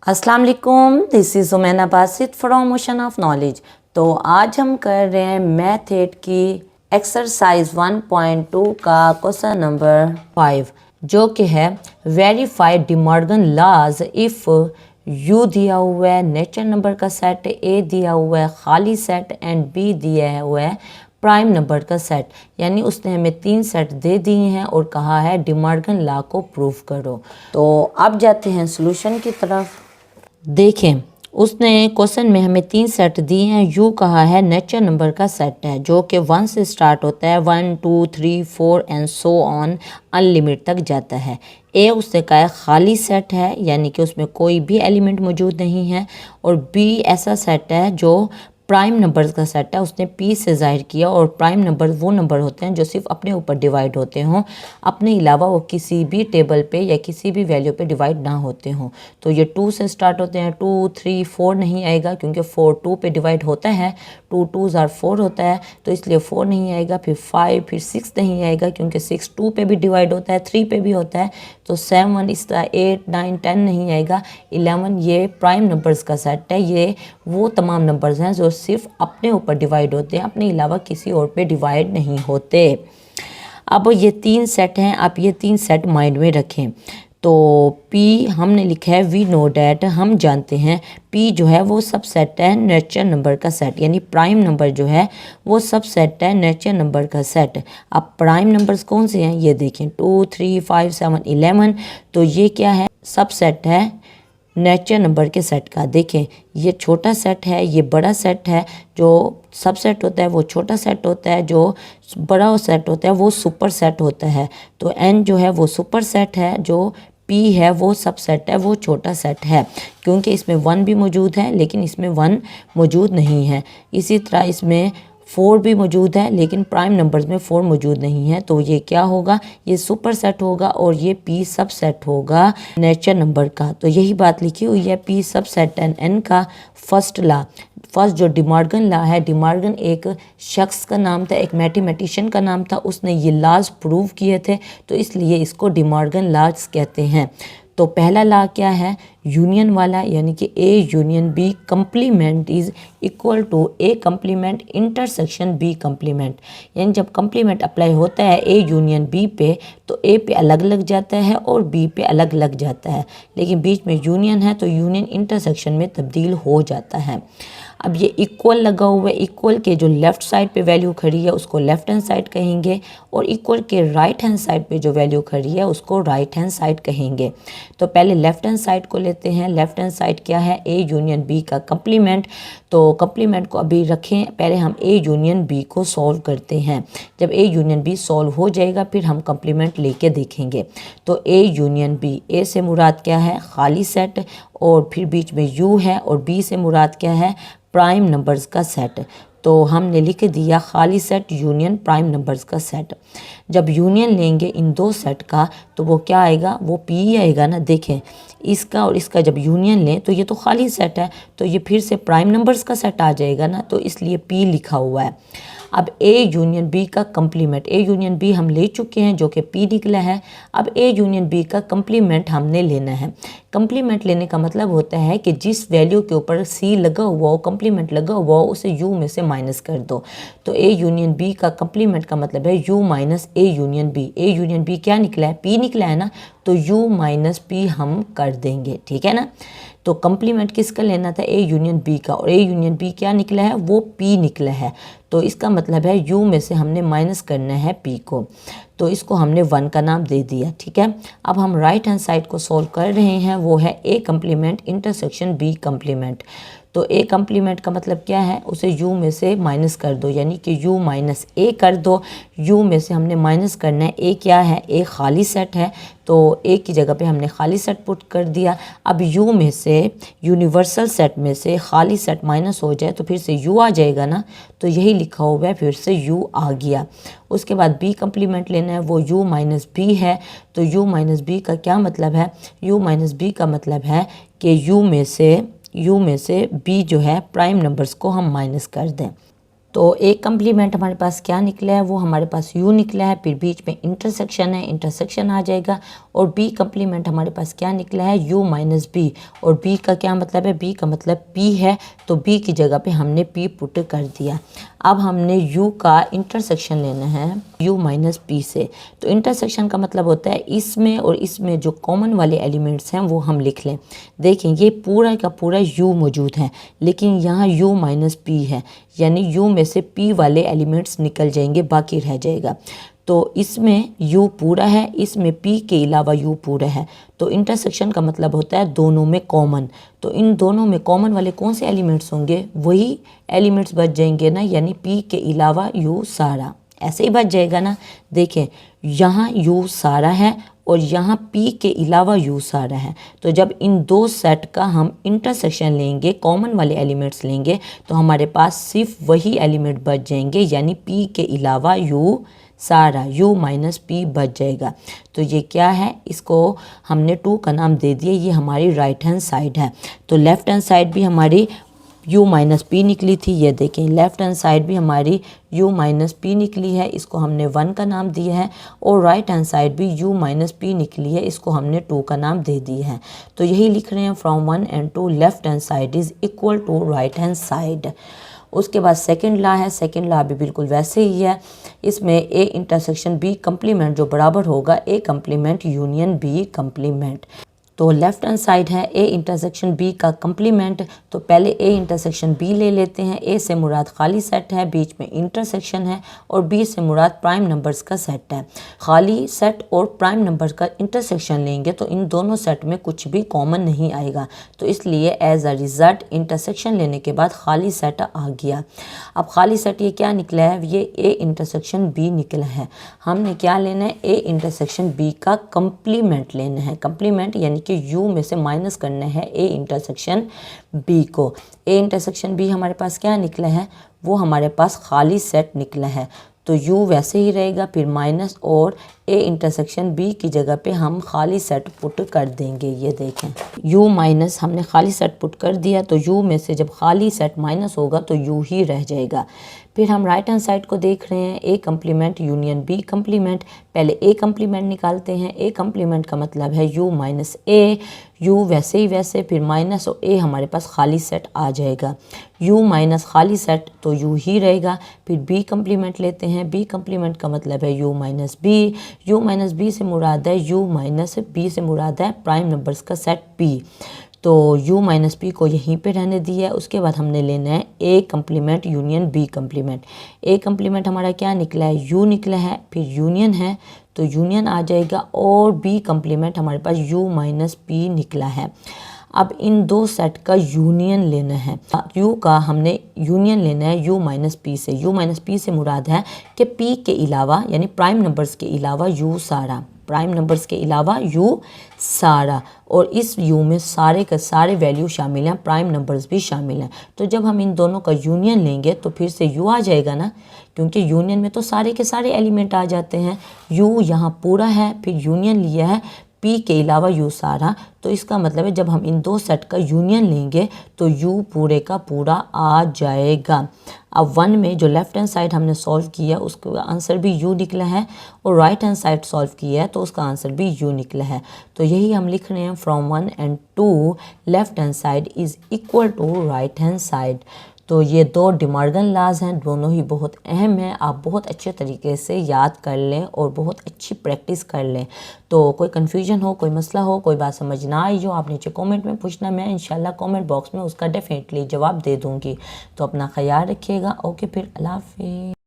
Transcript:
अस्सलाम वालेकुम, this is Umaina Basit from Ocean of Knowledge. तो आज हम कर रहे हैं मैथ 8 की एक्सरसाइज 1.2 का क्वेश्चन नंबर 5, जो कि है verify De Morgan laws if U दिया हुआ है नेचुरल नंबर का सेट, ए दिया हुआ है खाली सेट एंड बी दिया हुआ है प्राइम नंबर का सेट। यानी उसने हमें 3 सेट दे दिए हैं और कहा है डिमॉर्गन लॉ को प्रूव करो। तो अब जाते हैं सॉल्यूशन की तरफ। देखें, उसने क्वेश्चन में हमें 3 सेट दिए हैं। यू कहा है नेचुरल नंबर का सेट है जो कि 1 से स्टार्ट होता है, 1 2 3 4 एंड सो ऑन अनलिमिट तक जाता है। ए उसने कहा है खाली सेट है, यानी कि उसमें कोई भी एलिमेंट मौजूद नहीं है। और बी ऐसा सेट है जो प्राइम नंबर्स का सेट है, उसने पी से जाहिर किया। और प्राइम नंबर वो नंबर होते हैं जो सिर्फ अपने ऊपर डिवाइड होते हों, अपने अलावा वो किसी भी टेबल पे या किसी भी वैल्यू पे डिवाइड ना होते हों। तो ये 2 से स्टार्ट होते हैं, 2 3 4 नहीं आएगा क्योंकि 4 2 पे डिवाइड होता है, 2 2s are 4 होता है, तो इसलिए 4 नहीं आएगा। फिर 5, फिर 6 नहीं आएगा क्योंकि 6 2 पे भी डिवाइड होता है, 3 पे भी होता है, तो 7 इस तरह 8 9 10 नहीं आएगा। 11 ये प्राइम नंबर्स का सेट है, ये वो तमाम नंबर्स हैं जो सिर्फ अपने ऊपर डिवाइड होते हैं, अपने अलावा किसी और पे डिवाइड नहीं होते। अब ये 3 सेट हैं, आप ये 3 सेट माइंड में रखें। तो P हमने लिखा है वी नो डैट, हम जानते हैं P जो है वो सब सेट है नेचुरल नंबर का सेट, यानी प्राइम नंबर जो है वो सब सेट है नेचुरल नंबर का सेट। अब प्राइम नंबर्स कौन से हैं ये देखें, 2 3 5 7 11, तो ये क्या है, सब सेट है नेचुरल नंबर के सेट का। देखें, ये छोटा सेट है, ये बड़ा सेट है। जो सब सेट होता है वो छोटा सेट होता है, जो बड़ा सेट होता है वो सुपर सेट होता है। तो n जो है वो सुपर सेट है, जो p है वो सब सेट है, वो छोटा सेट है। क्योंकि इसमें 1 भी मौजूद है लेकिन इसमें 1 मौजूद नहीं है। इसी तरह इसमें 4 भी मौजूद है लेकिन प्राइम नंबर्स में 4 मौजूद नहीं है। तो ये क्या होगा, ये सुपर सेट होगा और ये P सब सेट होगा नेचुरल नंबर का। तो यही बात लिखी हुई है P सब सेट एंड N का फर्स्ट लॉ। फर्स्ट जो डिमॉर्गन लॉ है, डिमॉर्गन एक शख्स का नाम था, एक मैथमेटिशियन का नाम था, उसने ये लॉज प्रूव किए थे, तो इसलिए इसको डिमॉर्गन लॉज कहते हैं। तो पहला लॉ क्या है, यूनियन वाला, यानी कि A union B complement is equal to A complement intersection B complement. यानी जब कंप्लीमेंट अप्लाई होता है ए यूनियन बी पे, तो ए पे अलग लग जाता है और बी पे अलग लग जाता है, लेकिन बीच में यूनियन है तो यूनियन इंटरसेक्शन में तब्दील हो जाता है। अब ये इक्वल लगा हुआ है, इक्वल के जो लेफ़्ट साइड पे वैल्यू खड़ी है उसको लेफ़्ट हैंड साइड कहेंगे, और इक्वल के राइट हैंड साइड पे जो वैल्यू खड़ी है उसको राइट हैंड साइड कहेंगे। तो पहले लेफ़्ट हैंड साइड को लेते हैं। लेफ़्ट हैंड साइड क्या है, ए यूनियन बी का कंप्लीमेंट। तो कंप्लीमेंट को अभी रखें, पहले हम ए यूनियन बी को सॉल्व करते हैं। जब ए यूनियन बी सॉल्व हो जाएगा फिर हम कंप्लीमेंट लेके देखेंगे। तो ए यूनियन बी, ए से मुराद क्या है, खाली सेट, और फिर बीच में यू है, और बी से मुराद क्या है, प्राइम नंबर्स का सेट। तो हमने लिख दिया खाली सेट यूनियन प्राइम नंबर्स का सेट। जब यूनियन लेंगे इन दो सेट का तो वो क्या आएगा, वो पी आएगा ना। देखें, इसका और इसका जब यूनियन लें तो ये तो खाली सेट है, तो ये फिर से प्राइम नंबर्स का सेट आ जाएगा ना, तो इसलिए पी लिखा हुआ है। अब ए यूनियन बी का कंप्लीमेंट, ए यूनियन बी हम ले चुके हैं जो कि पी निकला है। अब ए यूनियन बी का कंप्लीमेंट हमने लेना है। कंप्लीमेंट लेने का मतलब होता है कि जिस वैल्यू के ऊपर सी लगा हुआ हो, कंप्लीमेंट लगा हुआ हो, उसे यू में से माइनस कर दो। तो ए यूनियन बी का कंप्लीमेंट का मतलब है U minus A union B. A union B क्या निकला है, पी निकला है ना, तो यू माइनस पी हम कर देंगे, ठीक है ना। तो कंप्लीमेंट किसका लेना था, ए यूनियन बी का, और ए यूनियन बी क्या निकला है, वो पी निकला है। तो इसका मतलब है यू में से हमने माइनस करना है पी को, तो इसको हमने 1 का नाम दे दिया, ठीक है। अब हम राइट हैंड साइड को सॉल्व कर रहे हैं, वो है ए कंप्लीमेंट इंटरसेक्शन बी कंप्लीमेंट। तो ए कंप्लीमेंट का मतलब क्या है, उसे यू में से माइनस कर दो, यानी कि यू माइनस ए कर दो। यू में से हमने माइनस करना है, ए क्या है, ए खाली सेट है, तो ए की जगह पे हमने खाली सेट पुट कर दिया। अब यू में से, यूनिवर्सल सेट में से खाली सेट माइनस हो जाए तो फिर से यू आ जाएगा ना, तो यही लिखा हुआ है, फिर से यू आ गया। उसके बाद बी कंप्लीमेंट लेना है, वो यू माइनस बी है। तो यू माइनस बी का क्या मतलब है, यू माइनस बी का मतलब है कि यू में से बी जो है प्राइम नंबर्स को हम माइनस कर दें। तो एक कम्प्लीमेंट हमारे पास क्या निकला है, वो हमारे पास यू निकला है, फिर बीच में इंटरसेक्शन है, इंटरसेक्शन आ जाएगा। और बी कम्प्लीमेंट हमारे पास क्या निकला है, यू माइनस बी। और बी का क्या मतलब है, बी का मतलब पी है, तो बी की जगह पे हमने पी पुट कर दिया। अब हमने यू का इंटरसेक्शन लेना है यू माइनस पी से। तो इंटरसेक्शन का मतलब होता है इसमें और इसमें जो कॉमन वाले एलिमेंट्स हैं वो हम लिख लें। देखें ये पूरा का पूरा यू मौजूद है, लेकिन यहाँ यू माइनस पी है, यानी यू में से पी वाले एलिमेंट्स निकल जाएंगे, बाकी रह जाएगा। तो इसमें यू पूरा है, इसमें पी के अलावा यू पूरा है। तो इंटरसेक्शन का मतलब होता है दोनों में कॉमन। तो इन दोनों में कॉमन वाले कौन से एलिमेंट्स होंगे, वही एलिमेंट्स बच जाएंगे ना, यानी पी के अलावा यू सारा, ऐसे ही बच जाएगा ना। देखें यहाँ यू सारा है और यहाँ पी के अलावा यू सारा है। तो जब इन दो सेट का हम इंटरसेक्शन लेंगे, कॉमन वाले एलिमेंट्स लेंगे, तो हमारे पास सिर्फ वही एलिमेंट बच जाएंगे, यानी पी के अलावा यू सारा, u माइनस पी बच जाएगा। तो ये क्या है, इसको हमने 2 का नाम दे दिया, ये हमारी राइट हैंड साइड है। तो लेफ्ट हैंड साइड भी हमारी u माइनस पी निकली थी, ये देखें लेफ्ट हैंड साइड भी हमारी u माइनस पी निकली है, इसको हमने 1 का नाम दिया है। और राइट हैंड साइड भी u माइनस पी निकली है, इसको हमने 2 का नाम दे दिया है। तो यही लिख रहे हैं from 1 and 2 left hand side is equal to right hand side. उसके बाद सेकंड लॉ है, सेकंड लॉ भी बिल्कुल वैसे ही है। इसमें ए इंटरसेक्शन बी कम्प्लीमेंट जो बराबर होगा A complement union B complement. तो लेफ्ट हैंड साइड है ए इंटरसेक्शन बी का कम्प्लीमेंट। तो पहले ए इंटरसेक्शन बी ले लेते हैं। ए से मुराद खाली सेट है, बीच में इंटरसेक्शन है, और बी से मुराद प्राइम नंबर्स का सेट है। खाली सेट और प्राइम नंबर्स का इंटरसेक्शन लेंगे तो इन दोनों सेट में कुछ भी कॉमन नहीं आएगा, तो इसलिए एज अ रिजल्ट इंटरसेक्शन लेने के बाद खाली सेट आ गया। अब खाली सेट ये क्या निकला है, ये ए इंटरसेक्शन बी निकला है। हमने क्या लेना है, ए इंटरसेक्शन बी का कम्प्लीमेंट लेना है। कम्प्लीमेंट यानी कि यू में से माइनस करना है ए इंटरसेक्शन बी को। ए इंटरसेक्शन बी हमारे पास क्या निकला है, वो हमारे पास खाली सेट निकला है। तो u वैसे ही रहेगा, फिर माइनस और ए इंटरसेक्शन बी की जगह पे हम खाली सेट पुट कर देंगे। ये देखें u माइनस हमने खाली सेट पुट कर दिया, तो u में से जब खाली सेट माइनस होगा तो u ही रह जाएगा। फिर हम राइट हैंड साइड को देख रहे हैं, A complement union B complement. पहले ए कम्प्लीमेंट निकालते हैं। ए कम्प्लीमेंट का मतलब है u माइनस ए, u वैसे ही वैसे, फिर माइनस और ए हमारे पास खाली सेट आ जाएगा। u माइनस खाली सेट तो u ही रहेगा। फिर b कम्प्लीमेंट लेते हैं। b कम्प्लीमेंट का मतलब है u minus B. u minus B से मुराद है u माइनस बी से मुराद है प्राइम नंबर्स का सेट p। तो u माइनस पी को यहीं पे रहने दिया है। उसके बाद हमने लेना है a complement union b complement. a complement हमारा क्या निकला है, u निकला है, फिर यूनियन है तो यूनियन आ जाएगा, और b कम्प्लीमेंट हमारे पास u माइनस पी निकला है। अब इन दो सेट का यूनियन लेना है। u का हमने यूनियन लेना है u माइनस पी से। u माइनस पी से मुराद है कि p के अलावा यानी प्राइम नंबर्स के अलावा u सारा, प्राइम नंबर्स के अलावा u सारा, और इस u में सारे के सारे वैल्यू शामिल हैं, प्राइम नंबर्स भी शामिल हैं। तो जब हम इन दोनों का यूनियन लेंगे तो फिर से u आ जाएगा ना, क्योंकि यूनियन में तो सारे के सारे एलिमेंट आ जाते हैं। u यहाँ पूरा है, फिर यूनियन लिया है p के अलावा u सारा, तो इसका मतलब है जब हम इन दो सेट का यूनियन लेंगे तो u पूरे का पूरा आ जाएगा। अब 1 में जो लेफ्ट हैंड साइड हमने सॉल्व किया उसका आंसर भी u निकला है, और राइट हैंड साइड सॉल्व किया है तो उसका आंसर भी u निकला है। तो यही हम लिख रहे हैं from 1 and 2 left hand side is equal to right hand side. तो ये दो डिमॉर्गन लॉज हैं, दोनों ही बहुत अहम हैं। आप बहुत अच्छे तरीके से याद कर लें और बहुत अच्छी प्रैक्टिस कर लें। तो कोई कन्फ्यूजन हो, कोई मसला हो, कोई बात समझ ना आई हो, आप नीचे कमेंट में पूछना, मैं इंशाल्लाह कमेंट बॉक्स में उसका डेफिनेटली जवाब दे दूँगी। तो अपना ख्याल रखिएगा। ओके, फिर अल्लाह हाफिज़।